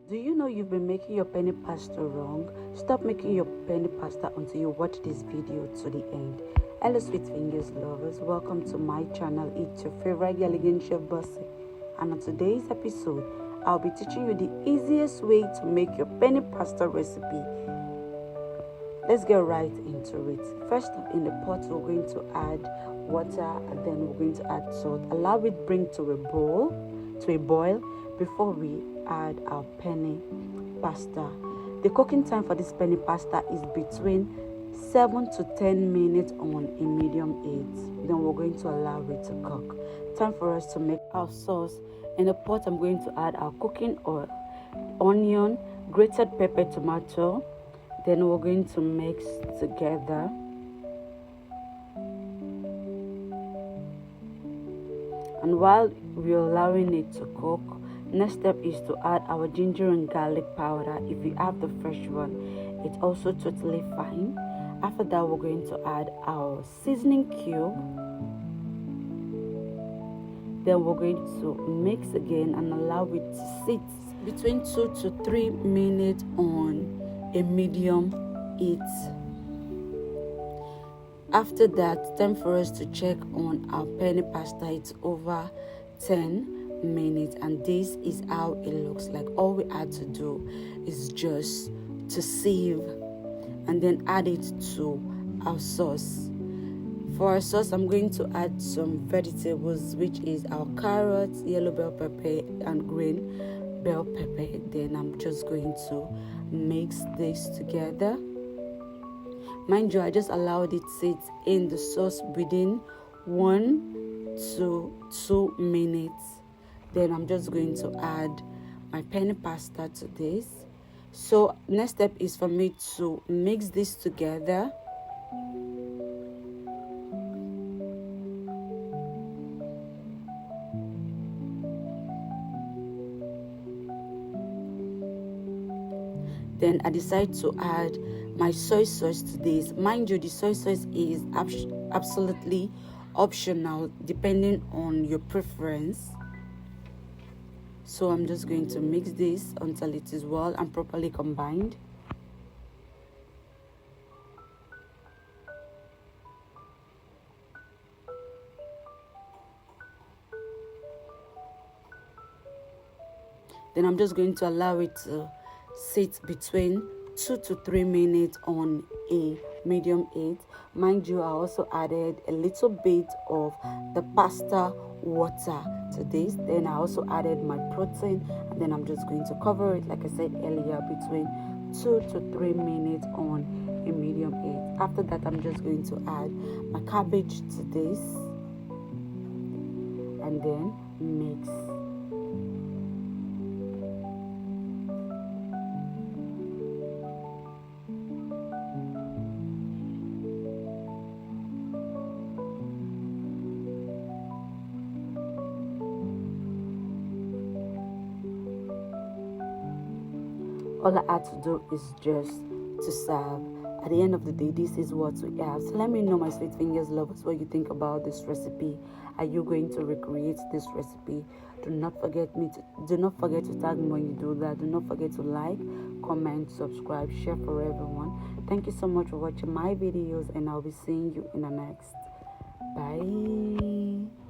Do you know you've been making your penny pasta wrong? Stop making your penny pasta until you watch this video to the end. Hello sweet fingers lovers, welcome to my channel. It's your favorite elegant chef Bossy, and on today's episode I'll be teaching you the easiest way to make your penny pasta recipe. Let's get right into it. First up, in the pot we're going to add water, and then we're going to add salt. Allow it bring to a boil before we add our penny pasta. The cooking time for this penny pasta is between 7 to 10 minutes on a medium heat. Then we're going to allow it to cook. Time for us to make our sauce. In the pot I'm going to add our cooking oil, onion, grated pepper, tomato. Then we're going to mix together. And while we're allowing it to cook, next step is to add our ginger and garlic powder. If you have the fresh one, it's also totally fine. After that, we're going to add our seasoning cube. Then we're going to mix again and allow it to sit between 2 to 3 minutes on a medium heat. After that, time for us to check on our penny pasta. It's over 10 minutes, and this is how it looks like. All we had to do is just to sieve and then add it to our sauce. For our sauce, I'm going to add some vegetables, which is our carrots, yellow bell pepper, and green bell pepper. Then I'm just going to mix this together. Mind you, I just allowed it sit in the sauce within 1 to 2 minutes. Then I'm just going to add my penny pasta to this. So next step is for me to mix this together. Then I decide to add my soy sauce to this. Mind you, the soy sauce is absolutely optional depending on your preference. So I'm just going to mix this until it is well and properly combined. Then I'm just going to allow it to sit between 2 to 3 minutes on a medium heat. Mind you, I also added a little bit of the pasta water to this. Then I also added my protein, and then I'm just going to cover it, like I said earlier, between 2 to 3 minutes on a medium heat. After that, I'm just going to add my cabbage to this and then mix. All I had to do is just to serve. At the end of the day, this is what we have. So let me know, my sweet fingers lovers, what you think about this recipe. Are you going to recreate this recipe? Do not forget to tag me when you do that. Do not forget to like, comment, subscribe, share for everyone. Thank you so much for watching my videos, and I'll be seeing you in the next. Bye.